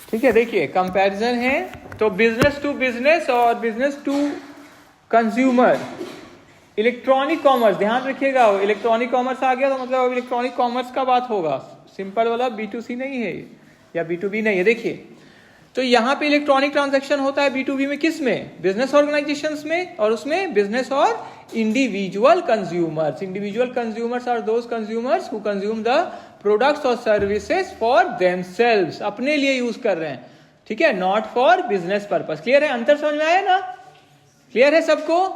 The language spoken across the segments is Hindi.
ठीक है, देखिए कंपैरिजन है तो बिजनेस टू बिजनेस और business to consumer. Electronic commerce, ध्यान रखिएगा, इलेक्ट्रॉनिक कॉमर्स आ गया तो मतलब अब इलेक्ट्रॉनिक कॉमर्स का बात होगा, सिंपल वाला B2C नहीं है या B2B नहीं है। देखिए तो यहाँ पे इलेक्ट्रॉनिक ट्रांजैक्शन होता है B2B में, किस में? बिजनेस ऑर्गेनाइजेशंस में, और उसमें बिजनेस और individual consumers. Individual consumers are those consumers who consume the products और सर्विसेज फॉर देमसेल्व्स, अपने लिए यूज कर रहे हैं, ठीक है, not for business purpose. Clear है? अंतर समझ में आया ना? क्लियर है सबको?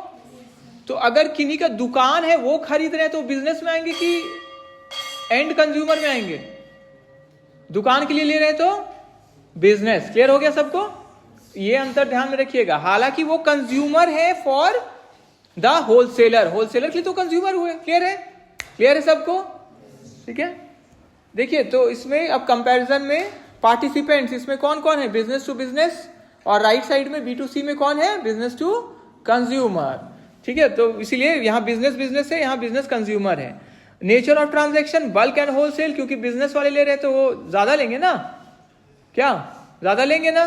तो अगर किन्हीं का दुकान है वो खरीद रहे हैं तो बिजनेस में आएंगे कि एंड कंज्यूमर में आएंगे? दुकान के लिए ले रहे हैं तो बिजनेस। क्लियर हो गया सबको? ये अंतर ध्यान में रखिएगा। हालांकि वो कंज्यूमर है फॉर द होलसेलर, होलसेलर के लिए तो कंज्यूमर हुए। क्लियर है? क्लियर है सबको? ठीक है, देखिए तो इसमें अब कंपैरिजन में पार्टिसिपेंट्स इसमें कौन कौन है? बिजनेस टू बिजनेस, और राइट साइड में B2C में कौन है? Business to consumer. ठीक है, तो इसीलिए यहाँ बिजनेस बिजनेस है, यहाँ बिजनेस कंज्यूमर है। Nature of transaction bulk and wholesale, क्योंकि बिजनेस वाले ले रहे हैं तो वो ज्यादा लेंगे ना, क्या ज्यादा लेंगे ना?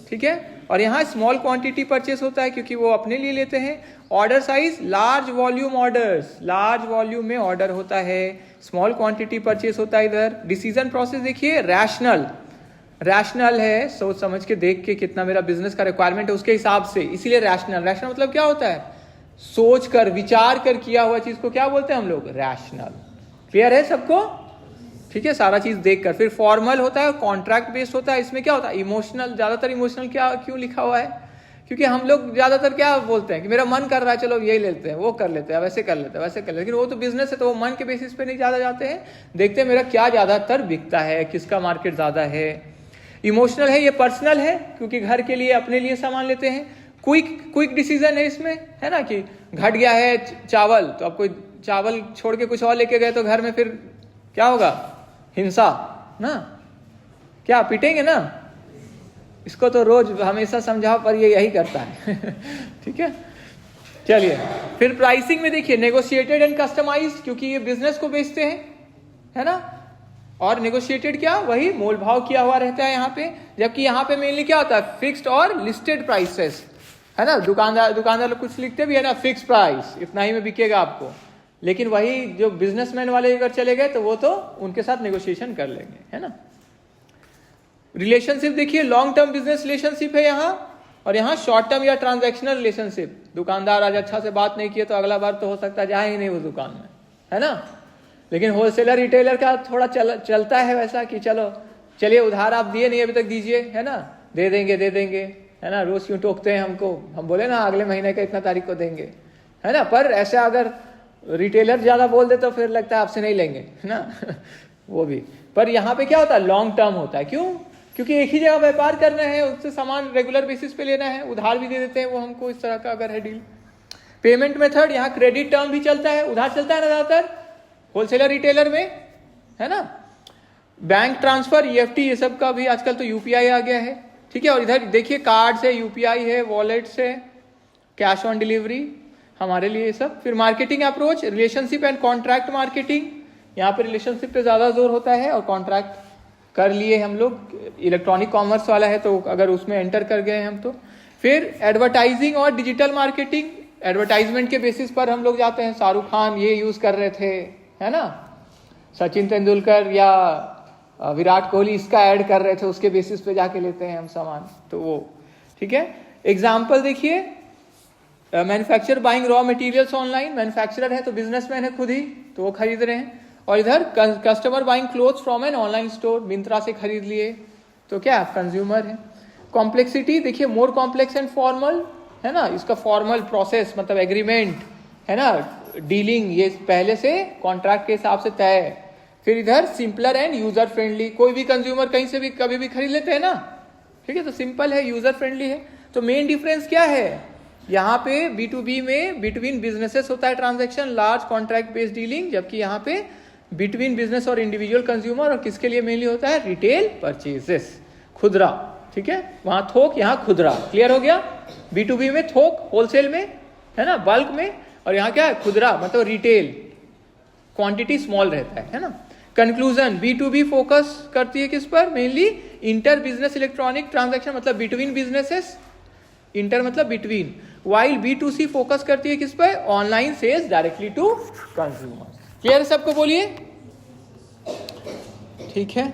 ठीक है, और यहाँ स्मॉल क्वांटिटी परचेस होता है क्योंकि वो अपने लिए लेते हैं। Order size large volume orders, large volume में ऑर्डर होता है, स्मॉल क्वांटिटी परचेस होता है इधर। डिसीजन प्रोसेस देखिए रैशनल, रैशनल है, सोच समझ के देख के कितना मेरा बिजनेस का रिक्वायरमेंट है उसके हिसाब से, इसीलिए रैशनल। रैशनल मतलब क्या होता है? सोच कर विचार कर किया हुआ चीज को क्या बोलते हैं हम लोग? रैशनल। क्लियर है सबको? ठीक है, सारा चीज देखकर। फिर फॉर्मल होता है, कॉन्ट्रैक्ट बेस्ड होता है। इसमें क्या होता है? इमोशनल, ज्यादातर इमोशनल क्या क्यों लिखा हुआ है? क्योंकि हम लोग ज्यादातर क्या बोलते हैं कि मेरा मन कर रहा है, चलो यही लेते हैं, वो कर लेते हैं, वैसे कर लेते हैं, वैसे कर लेते हैं। लेकिन वो तो बिजनेस है तो वो मन के बेसिस पे नहीं ज्यादा जाते हैं, देखते हैं मेरा क्या ज्यादातर बिकता है, किसका मार्केट ज्यादा है। इमोशनल है, ये पर्सनल है क्योंकि घर के लिए अपने लिए सामान लेते हैं। क्विक डिसीजन है इसमें, है ना, कि घट गया है चावल तो अब कोई चावल छोड़ के कुछ और लेके गए तो घर में फिर क्या होगा? हिंसा ना, क्या पिटेंगे ना? इसको तो रोज हमेशा समझाओ पर ये यही करता है। ठीक है, चलिए फिर प्राइसिंग में देखिए नेगोशिएटेड एंड कस्टमाइज्ड, क्योंकि ये बिजनेस को बेचते हैं, है ना, और नेगोशिएटेड क्या? वही मोल भाव किया हुआ रहता है यहाँ पे। जबकि यहाँ पे मेनली क्या होता है? फिक्स्ड और लिस्टेड प्राइसेस, है ना। दुकानदार लोग कुछ लिखते भी है ना, फिक्स प्राइस, इतना ही में बिकेगा आपको। लेकिन वही जो बिजनेसमैन वाले अगर चले गए तो वो तो उनके साथ नेगोशिएशन कर लेंगे, है ना। रिलेशनशिप देखिए, लॉन्ग टर्म बिजनेस रिलेशनशिप है यहाँ, और यहाँ शॉर्ट टर्म या ट्रांजैक्शनल रिलेशनशिप। दुकानदार आज अच्छा से बात नहीं किया तो अगला बार तो हो सकता है जाए ही नहीं वो दुकान में, है ना। लेकिन होलसेलर रिटेलर का थोड़ा चलता है वैसा कि चलो चलिए उधार आप दिए नहीं अभी तक, दीजिए, है ना, दे देंगे, है ना। रोज क्यों टोकते हैं हमको, हम बोले ना अगले महीने का इतना तारीख को देंगे, है ना। पर ऐसा अगर रिटेलर ज्यादा बोल दे तो फिर लगता है आपसे नहीं लेंगे, है ना। वो भी, पर यहाँ पे क्या होता है? लॉन्ग टर्म होता है। क्यों? क्योंकि एक ही जगह व्यापार करना है, उससे सामान रेगुलर बेसिस पे लेना है, उधार भी दे देते हैं वो हमको, इस तरह का अगर है डील। पेमेंट मेथड, यहाँ क्रेडिट टर्म भी चलता है, उधार चलता है ना ज्यादातर होलसेलर रिटेलर में, है ना। बैंक ट्रांसफर, EFT, ये सब का भी आजकल तो UPI आ गया है, ठीक है। और इधर देखिए कार्ड से, UPI है, वॉलेट से, कैश ऑन डिलीवरी हमारे लिए ये सब। फिर marketing approach, relationship and contract marketing, यहाँ पे रिलेशनशिप पे ज्यादा जोर होता है, और कॉन्ट्रैक्ट कर लिए हम लोग। इलेक्ट्रॉनिक कॉमर्स वाला है तो अगर उसमें एंटर कर गए हम तो। फिर एडवर्टाइजिंग और डिजिटल मार्केटिंग, एडवर्टाइजमेंट के बेसिस पर हम लोग जाते हैं, शाहरुख खान ये यूज कर रहे थे, है ना, सचिन तेंदुलकर या विराट कोहली इसका ऐड कर रहे थे, उसके बेसिस पे जाके लेते हैं हम सामान, तो वो ठीक है। एग्जाम्पल देखिए, manufacture buying raw materials online, manufacturer है तो बिजनेसमैन है खुद ही तो वो खरीद रहे हैं। और इधर customer buying clothes from an online store, Myntra से खरीद लिए तो क्या कंज्यूमर है। कॉम्प्लेक्सिटी देखिए, मोर कॉम्प्लेक्स एंड फॉर्मल, है ना, इसका फॉर्मल प्रोसेस मतलब एग्रीमेंट, है ना, डीलिंग, ये पहले से कॉन्ट्रैक्ट के हिसाब से तय है। फिर इधर सिंपलर एंड यूजर फ्रेंडली, कोई भी कंज्यूमर कहीं से भी कभी भी खरीद लेते हैं ना, ठीक है, तो सिंपल है, यूजर फ्रेंडली है। तो मेन डिफरेंस क्या है? यहाँ पे B2B में बिटवीन बिजनेसेस होता है transaction, large contract based dealing, जबकि यहाँ पे बिटवीन बिजनेस और इंडिविजुअल कंज्यूमर, और किसके लिए मेनली होता है? रिटेल परचेजेस, खुदरा, ठीक है। वहां थोक, यहाँ खुदरा। क्लियर हो गया? B2B में थोक होलसेल में, है ना, बल्क में, और यहाँ क्या है? खुदरा मतलब रिटेल, क्वांटिटी स्मॉल रहता है ना। कंक्लूजन, B2B फोकस करती है किस पर? Mainly inter business electronic transaction मतलब बिटवीन बिजनेसेस, इंटर मतलब बिटवीन, वाइल B2C फोकस करती है किस पे, online sales directly to consumer. Clear है सबको, बोलिए ठीक है।